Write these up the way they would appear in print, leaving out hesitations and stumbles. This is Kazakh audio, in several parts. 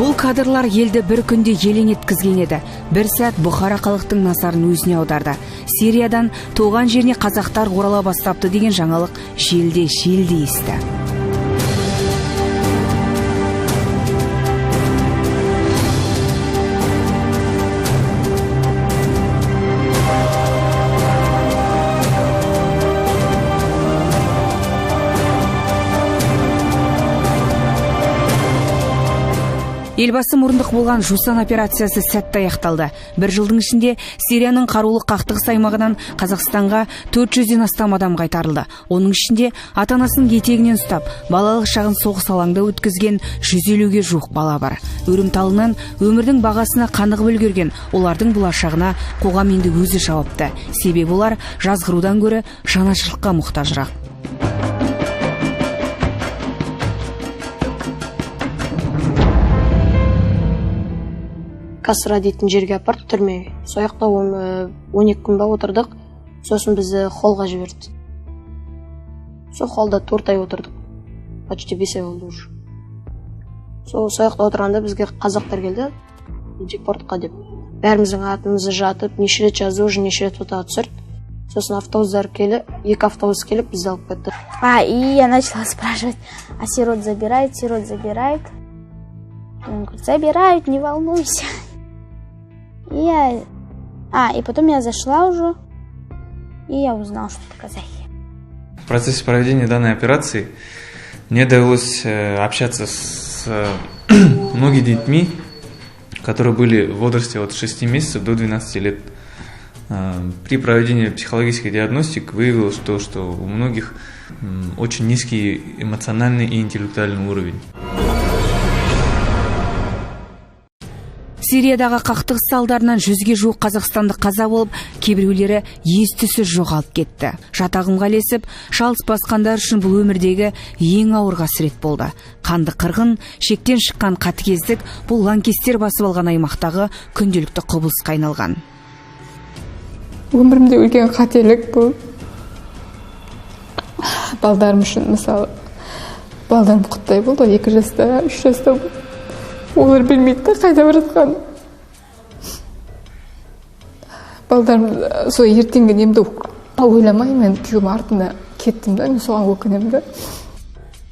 Бұл кадрлар елді бір күнде елең еткізген еді. Бір сәт Бұхара халықтың назарын өзіне аударды. Сириядан туған жеріне қазақтар орала бастапты деген жаңалық желде есті. Елбасы мұрындық болған Жусан операциясы сәтті аяқталды. Бір жылдың ішінде Сирияның қарулы қақтығыс аймағынан Қазақстанға 400-ден астам адам қайтарылды. Оның ішінде ата-анасының етегінен ұстап, балалық шағын соғыс алаңда өткізген 150-ге жуық бала бар. Өрімталынан өмірдің бағасына қанығып үлгерген олардың болашағына қоғам енді өзі жауапты. Себебі олар жазғырудан гөрі жанашырлыққа мұқтажырақ. Касра дейтін жерге апарды түрмеге. Сояқта 12 күн ба отырдық. Сосын бізді холға жіберді. Сол холда 4 ай отырдық. Почти 5 ай болды уже. Сояқта отырғанда бізге қазақтар келді. Депортқа деп. Бәріміздің атымызды жатып, неше рет жазу, уже неше рет фото түсірді. Сосын автобустар келіп, 2 автобус келіп бізді алып кетті. И я начала спрашивать, а сирот забирают? Он говорит, забирают, не волнуйся. И потом я зашла уже, и я узнала, что это казахи. В процессе проведения данной операции мне довелось общаться с многими детьми, которые были в возрасте от 6 месяцев до 12 лет. При проведении психологической диагностики выявилось то, что у многих очень низкий эмоциональный и интеллектуальный уровень. Сириядағы қақтығыс салдарынан 100-ге жуық қазақстандық қаза болып, кейбіреулері ес-түссіз жоғалып кетті. Жатағымға ілесіп, шалыс басқандар үшін бұл өмірдегі ең ауыр қасірет болды. Қанды қырғын, шектен шыққан қатыгездік бұл лаңкестер басып алған аймақтағы күнделікті құбылысқа айналған. Өмірімде үлкен қателік бұл. Балдарым үшін, мысалы, балдарым құттай болды, 2 жаста, 3 жаста болды. Олар білмейді, қайда баратқан. Балдарым сол ертеңгі немді ойламай, мен күйеуім артында кеттім да, мен соған өкінемін да.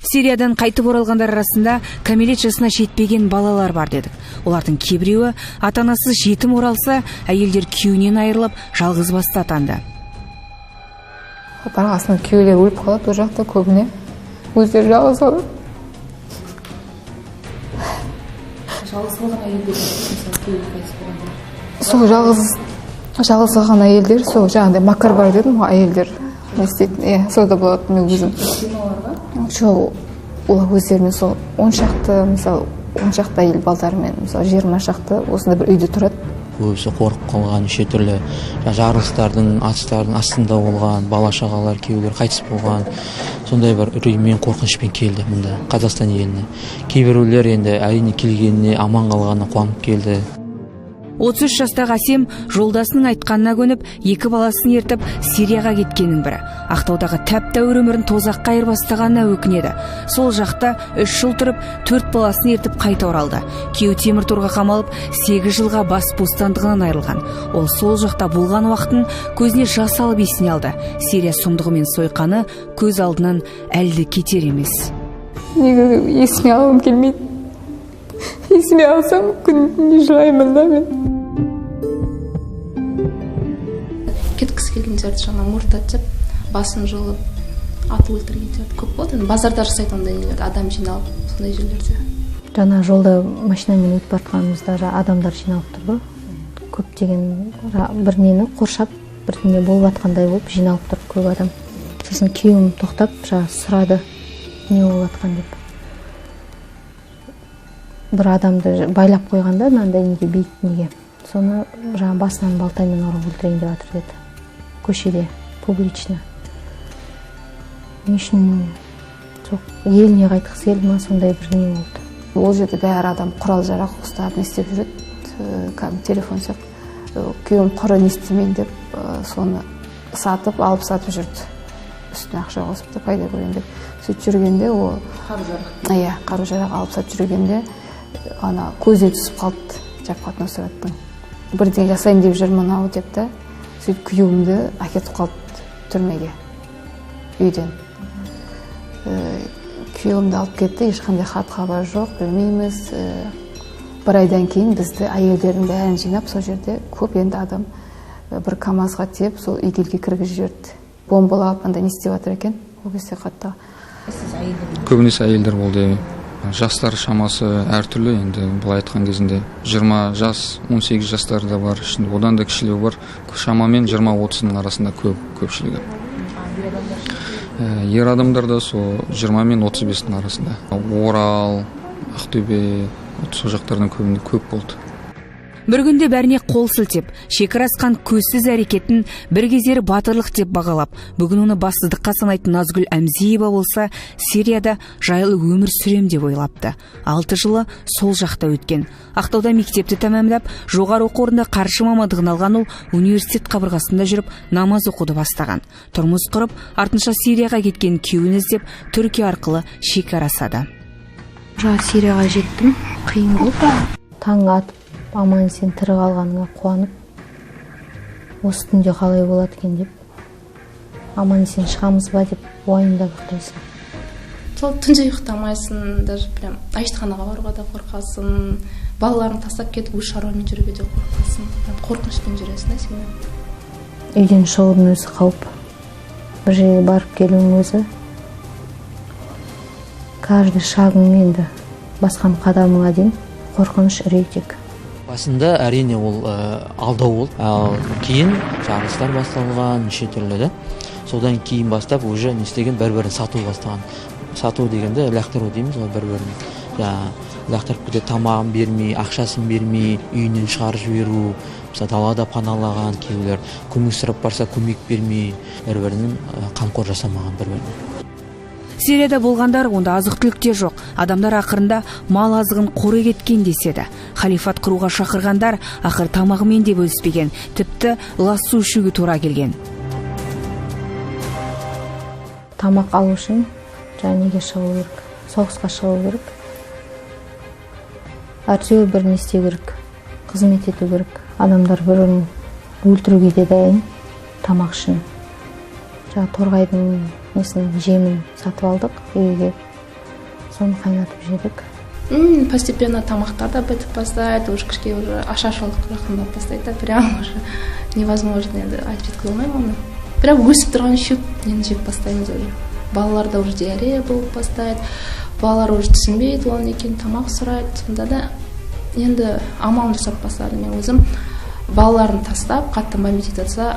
Сириядан қайтып оралғандар арасында кәмелет жасына жетпеген балалар бар дедік. Олардың кейбіреуі ата-анасыз жетім оралса, әйелдер күйеуінен айырылып, жалғыз басты атанды. Барғасынан күйеулер өліп қалады, ол жақта көбіне. Өздері жалғыз қалады. Жалғыз болған әйелдер, мысалы, күйеуі қайтыс болғандар. Сол жалғыз қалған әйелдер, сол жаңағыдай макар бар дедім, әйелдер не істейтін, сонда болады мен өзім. Жоқ, олар өздерімен сол 10 шақты әйел балдарымен, мысалы 20 шақты осында бір үйде тұрады. Көбісі қорқып қалған, неше түрлі жарылыстардың, атыстардың астында болған, бала-шағалар, күйеулер қайтыс болған. Сондай бір үреймен, қорқынышпен келді мұнда, Қазақстан еліне. Кейбіреулер енді әрине келгеніне, аман қалғанына қуанып келді. 33 жастағы Асем жолдасының айтқанына көніп, 2 баласын ертіп Сирияға кеткенің бірі. Ақтаудағы тәп-тәуір өмірін тозаққа айырбастағанына өкінеді. Сол жақта 3 жыл тұрып, 4 баласын ертіп қайта оралды. Күйеуі темір торға қамалып, 8 жылға бас бостандығынан айырылған. Ол сол жақта болған уақытын көзіне жас алып есіне алды. Сирия сұмдығы мен сойқаны көз алдынан әлді кетер емес. Неге есіме алғым келмейді. Есіме алсам, күніне жылаймын да мен. Кеткісі келген жерді жаңа мұртатып, басын жұлып, аты өлтірген жерді көп болды. Базарда жасайды ондай нелерді, адам жиналып, сондай жерлерде. Жаңа жолда машинамен өтіп бартқанымызда адамдар жиналып тұрды. Көптеген бір нені қоршап, бір не болып атқандай болып жиналып тұрып көп адам. Сосын күйеуім тоқтап, сұрады, не болып атқан деп. Бір адамды байлап қойғанда, мынандай неге бейт неге. Соны басынан балтаймен ұрып өлтірейін деп жатыр деді. Көшеде, публично. Не үшін еліне қайтқысы келді ма, сондай бір не болды. Ол жерде бәрі адам құрал-жарақ ұстап, не істеп жүреді, телефон сақ. Күйеуім құры не істемейін деп, соны алып сатып жүрді. Үстіне ақша қосыпты, пайда көрген деп. Сөйтіп жүргенде, қару-жарақ алып сатып жүргенде, ана көзіне түсіп қалды Жаппат Нусраттың. Бірдеңе жасайын деп жүрмін ау деп та, сөйтіп күйеуімді әкетіп қалды түрмеге үйден. Күйеуімді алып кетті, ешқандай хат хабар жоқ, білмейміз. Бір айдан кейін бізді әйелдердің бәрін жинап, сол жерде көп енді адам бір КамАЗға тиеп, сол игілге кіргізіп жіберді. Бомбалап, анда не істеп жатыр екен, ол кезде қатты. Көбінесе әйелдер болды. Жастар шамасы әртүрлі, енді былай айтқан кезінде 20 жас, 18 жастар да бар, одан да кішілеу бар. Шамамен 20-30-ның арасында көпшілігі. Ер адамдар да сол 20 мен 35-ның арасында. Орал, Ақтөбе, сол жақтардан көп болды. Бір күнде бәріне қол сілтеп, шекара асқан көзсіз әрекетін бір кездері батырлық деп бағалап, бүгін оны бассыздыққа санайтын Назгүл Әмзиева болса, Сирияда жайлы өмір сүрем деп ойлапты. 6 жылы сол жақта өткен. Ақтауда мектепті тәмамдап, жоғары оқу орнында қаржы мамандығын алған ол университет қабырғасында жүріп, намаз оқуды бастаған. Тұрмыс құрып, артынша Сирияға кеткен күйеуін іздеп, Түркия арқылы шекара асады. Сирияға жеттім, қиын болды. Таң атып, аман сен тірі қалғаныңа қуанып, осы түнде қалай болады екен деп, аман сен шығамыз ба деп уайымдап ұйықтайсың. Сол түнде ұйықтамайсың, даже прям әжетханаға баруға да қорқасың, балаларын тастап кетіп өз шаруамен жүруге де қорқасың, қорқынышпен жүресің да сен. Үйден шығудың өзі қауіп, бір жерге барып келуің өзі, каждый шагың енді басқан қадамыңа дейін қорқыныш, үрей тек. Басында әрине ол алдау болды. Ал кейін жарыстар басталған, неше түрлі да. Содан кейін бастап уже не істеген бір-бірін сату бастаған. Сату дегенде лақтыру дейміз ғой бір-бірін. Лақтырып кетіп тамағын бермей, ақшасын бермей, үйінен шығарып жіберу, мысалы далада паналаған кейбіреулер, көмек сұрап барса көмек бермей, бір-бірінің қамқор жасамаған бір-бірін. Сирияда болғандар онда азық-түлік те жоқ. Адамдар ақырында мал азығын қоры кеткен деседі. Халифат құруға шақырғандар ақыр тамағымен де бөліспеген, тіпті лас су ішуге тура келген. Тамақ алу үшін неге шығу керек, соғысқа шығу керек. Әйтеуір бір не істеу керек, қызмет ету керек. Адамдар бірін өлтіруге де дайын тамақ үшін. Торғайдың жемін сатып алдық, үйге соны қайнатып жедік. Постепенно тамақтар да бітіп бастайды, уже кішке уже ашаршылық жақындап бастайды, прям уже невозможно енді айтып жеткізе алмаймын оны. Прям өсіп тұрған шөп енді жеп бастаймыз уже. Балаларда уже диарея болып бастайды, балалар уже түсінбейді ол екен, тамақ сұрайды. Сонда да енді амалын жасап бастады. Мен өзім балаларын тастап, қатты бомбить етсе,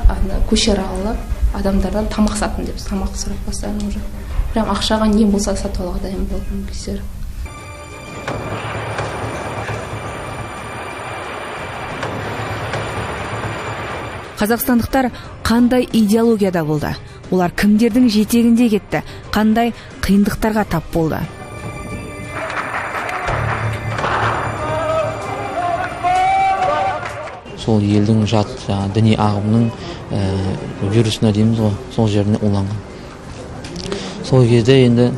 көшер алып, адамдардан тамақ сатын деп тамақ сұрап бастадым уже. Прям ақшаға не болса сатып алуға дайын болдым кездер. Қазақстандықтар қандай идеологияда болды? Олар кімдердің жетегінде кетті? Қандай қиындықтарға тап болды? Сол елдің жат діни ағымның вирусына дейміз ғой, сол жеріне уланған. Сол кезде енді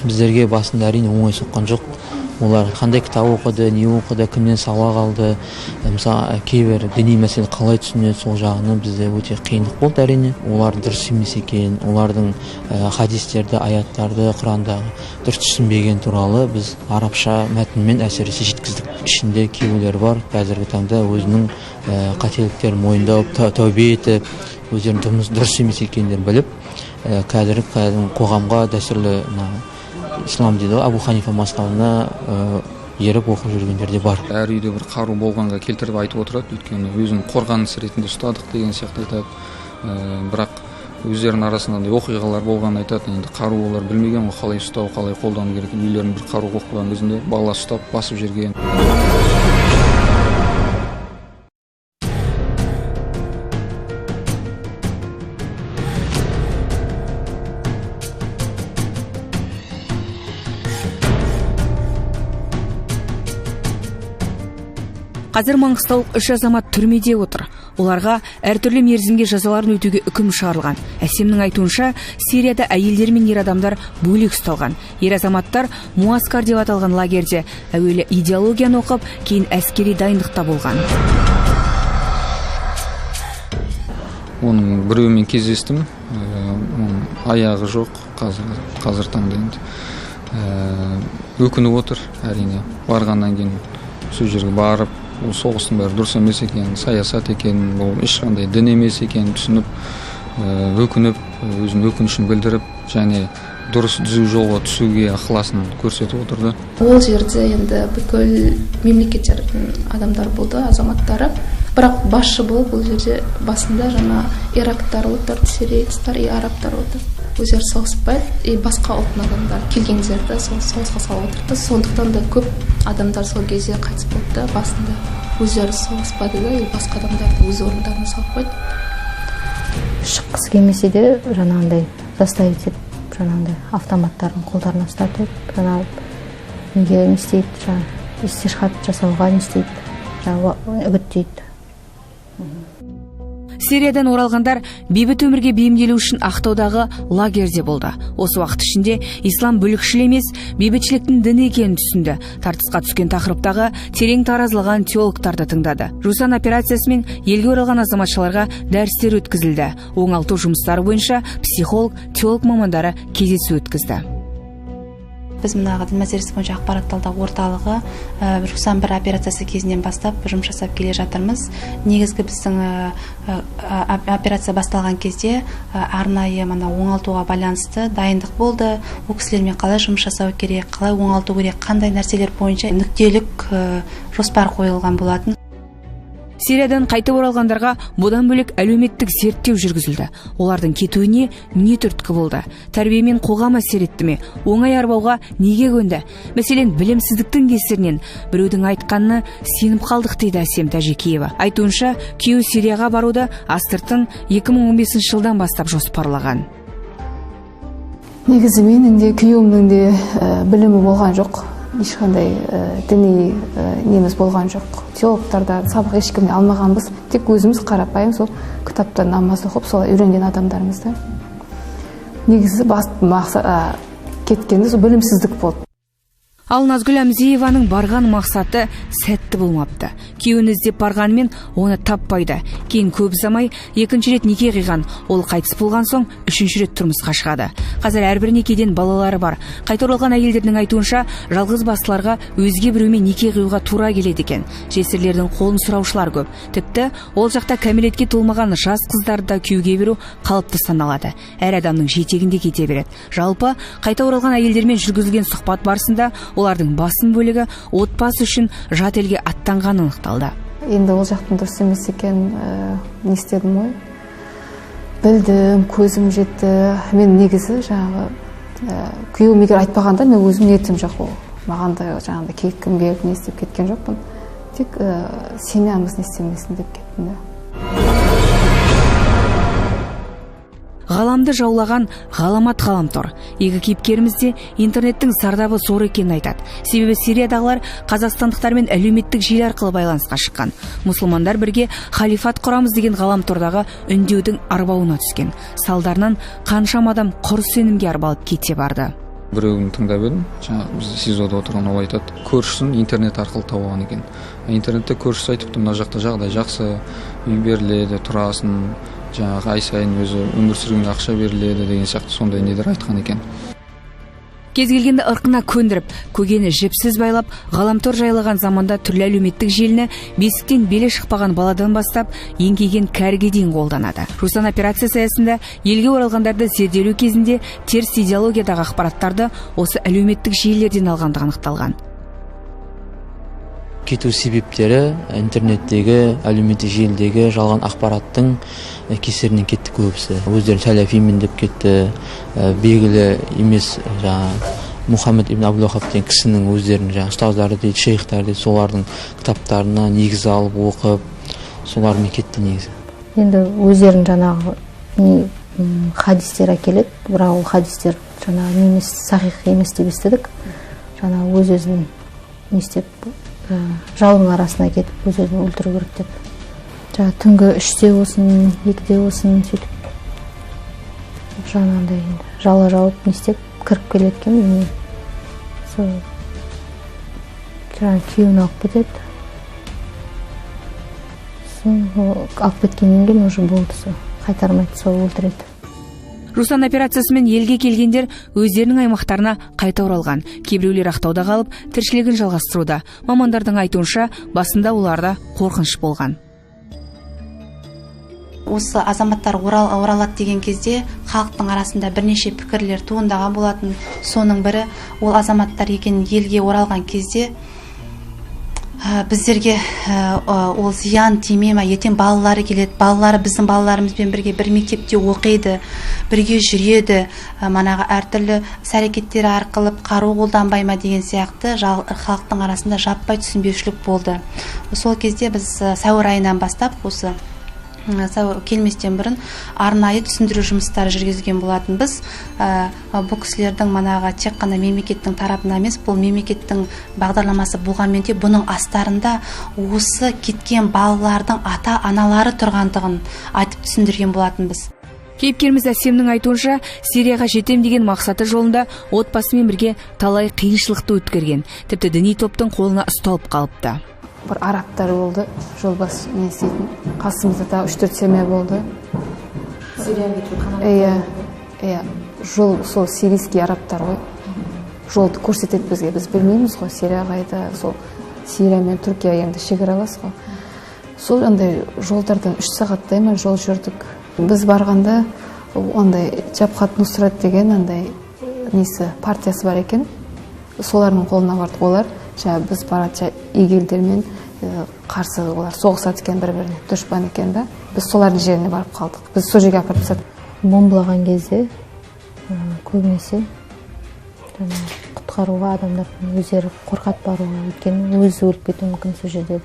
біздерге басында әрине оңай соққан жоқ. Олар қандай кітап оқыды, не оқыды, кімнен сабақ алды, мысалы кейбір діни мәселе қалай түсінеді, сол жағынан бізде өте қиындық болды әрине. Олар дұрыс емес екен, олардың хадистерді, аяттарды, Құрандағы дұрыс түсінбеген туралы біз арабша мәтінмен әсіресе жеткіздік. Ішінде кейбіреулер бар, қазіргі таңда өзінің қателіктерін мойындап, тәубе етіп, өздерінің дұрыс емес екендерін біліп, қазіргі қоғамға дәстүрлі ислам дейді, Абу Ханифа мазхабына еріп оқып жүргендер де бар. Әр үйде бір қару болғанға келтіріп айтып отырады, өйткені өзін қорғаныс ретінде ұстадық деген сияқты айтады. Бірақ өздерінің арасында оқиғалар болғанын айтады. Енді қару олар білмеген ғой, қалай ұстау, қалай қолдану керек. Үйлерін бір қару қойған кезінде бала ұстап басып жүрген. Қазір Маңғыстаулық 3 азамат түрмеде отыр. Оларға әртүрлі мерзімге жазаларын өтеуге үкім шығарылған. Әсемнің айтуынша, Сирияда әйелдер мен ер адамдар бөлек ұсталған. Ер азаматтар муаскар деп аталған лагерде әуелі идеологияны оқып, кейін әскери дайындықта болған. Оның біреумен кездестім, аяғы жоқ, қазір таңда енді. Өкініп отыр, әрине. Барғаннан кейін сол жерге барып, ол соғыстың бәрі дұрыс емес екен, саясат екен, бұл ешқандай дін емес екен түсініп, өкініп, өзінің өкінішін білдіріп, және дұрыс түзу жолға түсуге ықыласын көрсетіп отырды. Ол жерде енді бүкіл мемлекеттердің адамдар болды, азаматтары. Бірақ басшы болып бұл жерде басында жаңа ирактар отыр, сирийцтар, арабтар отыр. Өздері соғыспайды, басқа ұлттың адамдар келгендерді соғысқа салып отырды. Сондықтан да көп адамдар сол кезде қайтыс болды. Басында өздері соғыспады да, басқа адамдарды өз орындарына салып қойды. Шыққысы келмесе де жаңағындай заставить етіп, жаңағындай автоматтарын қолдарына ұстатып, жаңағы неге не істейді, жаңағы истишхат жасауға не істейді, жаңағы үгіттейді. Сириядан оралғандар бейбіт өмірге бейімделу үшін Ақтаудағы лагерде болды. Осы уақыт ішінде ислам бүлікшіл емес, бейбітшіліктің діні екенін түсінді. Тартысқа түскен тақырыптағы терең таразылаған теологтарды тыңдады. Жусан операциясымен елге оралған азаматшаларға дәрістер өткізілді. Оңалту жұмыстары бойынша психолог, теолог мамандары кездесу өткізді. Біз мұндағы дін мәселесі бойынша ақпарат талдау орталығы Жусан 1 операциясы кезінен бастап жұмыс жасап келе жатырмыз. Негізгі біздің операция басталған кезде арнайы оңалтуға байланысты дайындық болды. Ол кісілермен қалай жұмыс жасау керек, қалай оңалту керек, қандай нәрселер бойынша нүктелік жоспар қойылған болатын. Сириядан қайтып оралғандарға бұдан бөлек әлеуметтік зерттеу жүргізілді. Олардың кетуіне не түрткі болды? Тәрбие мен қоғам әсер етті ме? Оңай арбауға неге көнді? Мәселен, білімсіздіктің кесірінен біреудің айтқанына сеніп қалдық дейді Әсем Тәжекеева. Айтуынша, күйеуі Сирияға баруды астыртын 2015 жылдан бастап жоспарлаған. Негізі менің де күйеуімнің де білімі болған жоқ. Ешқандай діни неміз болған жоқ. Теологтардан сабақ ешкімде алмағанбыз. Тек өзіміз қарапайым сол кітаптан намаз оқып, солай үйренген адамдармыз да. Негізі кеткенде сол білімсіздік болды. Ал Назгүл Әмзиеваның барған мақсаты сәтті болмапты. Күйеуін іздеп барғанымен оны таппайды. Кейін көп ұзамай екінші рет неке қиған. Ол қайтыс болған соң үшінші рет тұрмысқа шығады. Қазір әрбір некеден балалары бар. Қайта оралған әйелдердің айтуынша, жалғыз бастыларға өзге біреумен неке қиюға тура келеді екен. Жесірлердің қолын сұраушылар көп. Тіпті ол жақта кәмелетке толмаған жас қыздарды да күйеуге беру қалыпты саналады. Әр адамның жетегінде кете береді. Жалпы қайта оралған әйелдермен жүргізілген сұхбат барысында олардың басым бөлігі отбасы үшін жат елге аттанғаны анықталды. Енді ол жақтың дұрыс емес екен, не істедім ғой? Білдім, көзім жетті. Мен негізі жаңағы күйеуім егер айтпағанда мен өзім ниетім жоқ ол. Маған да жаңағыда кеткім келіп не істеп кеткен жоқпын. Тек семьямыз не істемесін деп кеттім да. Ғаламды жаулаған ғаламат ғаламтор. Екі кейіпкеріміз де интернеттің зардабы зор екенін айтады. Себебі Сириядағылар қазақстандықтармен әлеуметтік желі арқылы байланысқа шыққан. Мұсылмандар бірге халифат құрамыз деген ғаламтордағы үндеудің арбауына түскен. Салдарынан қаншама адам құр сенімге арбалып кете барды. Біреуін тыңдап едім, жаңағы біз СИЗОда отырған ол айтады, көршісін интернет арқылы тауған екен. Интернетте көршісі айтыпты, мына жақта жағдай жақсы, үй беріледі, тұрасың, жаңағы ай сайын өзі өмір сүруге ақша беріледі деген сияқты сондай недер айтқан екен. Кез келгенді ырқына көндіріп, көгені жіпсіз байлап, ғаламтор жайлаған заманда түрлі әлеуметтік желіні бесіктен белі шықпаған баладан бастап еңкейген кәріге дейін қолданады. Жусан операциясы аясында елге оралғандарды зерделеу кезінде теріс идеологиядағы ақпараттарды осы әлеуметтік желілерден алғандығы анықталған. Кету себептері интернеттегі, әлеуметтік желідегі жалған ақпараттың кесірінен кетті көбісі. Өздерін сәләфимін деп кетті, белгілі емес Мұхаммед ибн Абдул-Вахаб деген кісінің өздерінің ұстаздары дейді, шейхтар дейді, солардың кітаптарына негіз алып оқып, солармен кетті негізі. Енді өздерін жаңағы хадистер әкеледі, бірақ ол хадистер жаңағы немес сахих емес деп естідік. Жаңағы өз-өзін не істеп жаудың арасына кетіп өз өзін өлтіру керек деп. Жаңа түнгі 3-те болсын, 2-де болсын сөйтіп жаңағындай жала жауып не істеп кіріп келеді екен үйіне. Сол жаңа күйеуін алып кетеді. Алып кеткеннен кейін уже болды, сол қайтармайды, сол өлтіреді. Жусан операциясымен елге келгендер өздерінің аймақтарына қайта оралған. Кейбіреулер Ақтауда қалып, тіршілігін жалғастыруда. Мамандардың айтуынша, басында оларда қорқыныш болған. Осы азаматтар оралады деген кезде халықтың арасында бірнеше пікірлер туындаған болатын. Соның бірі, ол азаматтар екен елге оралған кезде біздерге ол зиян тимей ма, ертең балалары келеді, балалары біздің балаларымызбен бірге бір мектепте оқиды, бірге жүреді, манағы әртүрлі іс-әрекеттері арқылы қару қолданбай ма деген сияқты халықтың арасында жаппай түсінбеушілік болды. Сол кезде біз сәуір айынан бастап осы келместен бұрын арнайы түсіндіру жұмыстары жүргізген болатын. Біз бұл кісілердің манағы тек қана мемлекеттің тарапынан емес, бұл мемлекеттің бағдарламасы болғанмен де бұның астарында осы кеткен балалардың ата-аналары тұрғандығын айтып түсіндірген болатынбыз. Кейіпкеріміз Әсемнің айтуынша, Сирияға жетем деген мақсаты жолында отбасымен бірге талай қиыншылықты өткерген. Тіпті діни топтың қолына ұсталып қалыпты. Бір арабтар болды, жолбас не істейтін. Қасымызда да 3-4 семья болды. Жол сол сирийский арабтар ғой. Жолды көрсетеді бізге, біз білмейміз ғой, Сирия қайда, сол Сирия мен Түркия енді шекаралас ғой. Сол андай жолдардан 3 сағаттай ма жол жүрдік. Біз барғанда андай Жабхат Нусрат деген андай несі партиясы бар екен. Солардың қолына бардық. Олар біз баратша игелдермен қарсы олар соғысады екен, бір-біріне дұшпан екен да. Біз солардың жеріне барып қалдық. Біз сол жерге апарып тастадық. Бомбылаған кезде көбінесе құтқаруға адамдардың өздері қорқады баруға, өйткені өзі өліп кетуі мүмкін сол жерде.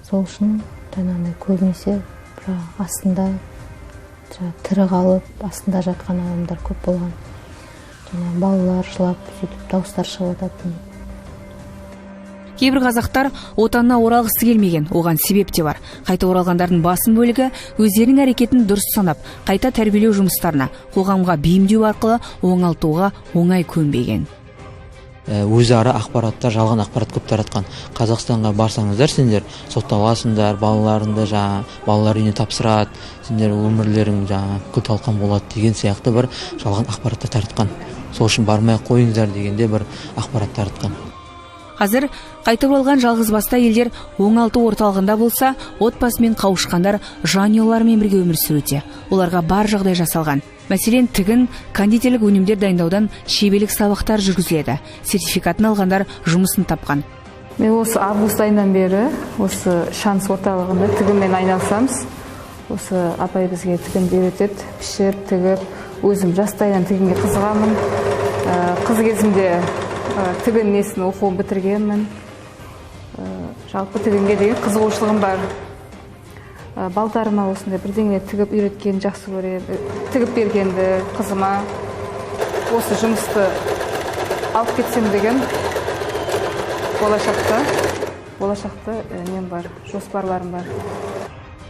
Сол үшін жаңағыдай көбінесе астында тірі қалып, астында жатқан адамдар көп болған. Балалар жылап, сөйтіп дауыстар шығып жататын. Кейбір қазақтар отанына оралғысы келмеген, оған себеп те бар. Қайта оралғандардың басым бөлігі өздерінің әрекетін дұрыс санап, қайта тәрбиелеу жұмыстарына, қоғамға бейімдеу арқылы оңалтуға оңай көнбеген. Өзара ақпараттар, жалған ақпарат көп таратқан. Қазақстанға барсаңыздар, сендер сотталасыңдар, балаларыңды балалар үйіне тапсырады, сендер өмірлерің күл талқан болады деген сияқты бір жалған ақпаратты таратқан. Сол үшін бармай қойыңыздар дегенде бір ақпарат таратқан. Қазір қайтып оралған жалғызбасты елдер оңалту орталығында болса, отбасымен қауышқандар жанұяларымен бірге өмір сүруде. Оларға бар жағдай жасалған. Мәселен, тігін, кондитерлік өнімдер дайындаудан шеберлік сабақтар жүргізіледі. Сертификатын алғандар жұмысын тапқан. Мен осы август айынан бері осы шанс орталығында тігінмен айналысамыз. Осы апай бізге тігінді үйретеді, пішір, тігіп, өзім жастайынан тігінге қызығамын. Қыз кезімде тігін несін оқуын бітіргенмін. Жалпы тігінге деген қызығушылығым бар. Балдарыма осындай бірдеңе тігіп үйреткен жақсы көреді. Тігіп бергенді қызыма осы жұмысты алып кетсем деген болашақта нем бар, жоспарларым бар.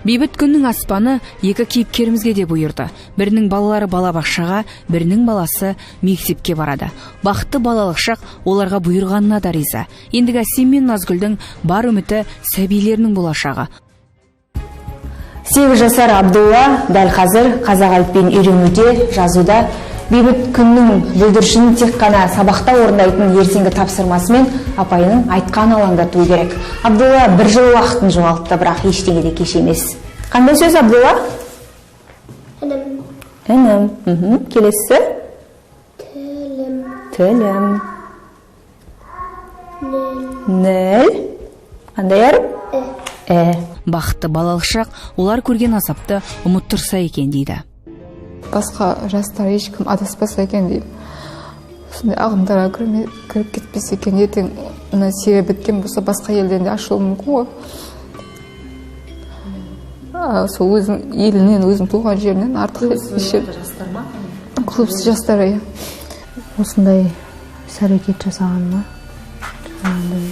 Бейбіт күннің аспаны екі кейіпкерімізге де бұйырды. Бірінің балалары балабақшаға, бірінің баласы мектепке барады. Бақытты балалық шақ оларға бұйырғанына да риза. Ендігі Әсем мен Назгүлдің бар үміті сәбилерінің болашағы. 8 жасар Абдулла дәл қазір қазақ әліпбиін үйренуде, жазуда. Бейбіт күннің бүлдіршінін тек қана сабақта орындайтын ертеңгі тапсырмасымен апайының айтқан алаңдатуы керек. Абдулла 1 жыл уақытын жоғалтты, бірақ ештеңе де кеш емес. Қандай сөз, Абдулла? Інім. Келесі? Тілім. Нөл. Қандай әріп? Бақытты балалық шақ олар көрген азапты ұмыттырса екен дейді. Басқа жастар ешкім адаспаса екен дейді. Сондай ағымдарға кіріп кетпесе екен, ертең Сирия біткен болса басқа елден де ашылуы мүмкін ғой. Сол өзің елінен, өзің туған жерінен артық клубсыз жастар. Осындай іс-әрекет жасағанына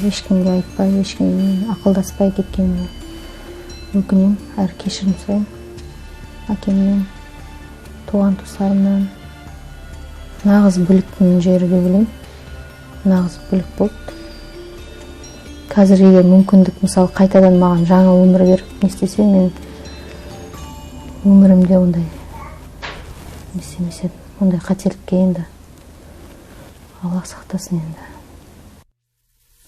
ешкімге айтпай, ешкіммен ақылдаспай кеткеніме өкінемін. Әрі кешірім сұраймын әкемнен, туған туыстарымнан. Нағыз бүліктің жері деп ойлаймын. Нағыз бүлік болды. Қазір егер мүмкіндік, мысалы, қайтадан маған жаңа өмір беріп не істесе, мен өмірімде ондай не істемес едім. Ондай қателікке енді Алла сақтасын енді.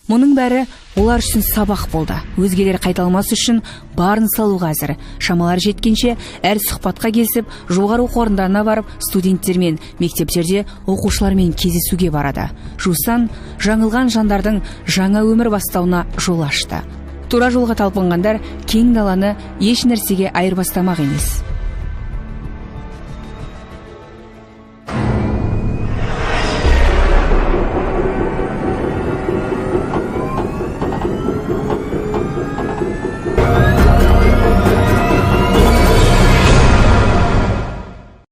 Мұның бәрі олар үшін сабақ болды. Өзгелер қайталмас үшін барын салуға әзір. Шамалар жеткенше әр сұхбатқа келсіп, жоғары оқу орындарына барып, студенттермен, мектептерде оқушылармен кездесуге барады. Жусан жаңылған жандардың жаңа өмір бастауына жол ашты. Тура жолға талпынғандар кең даланы еш нәрсеге айырбастамақ емес.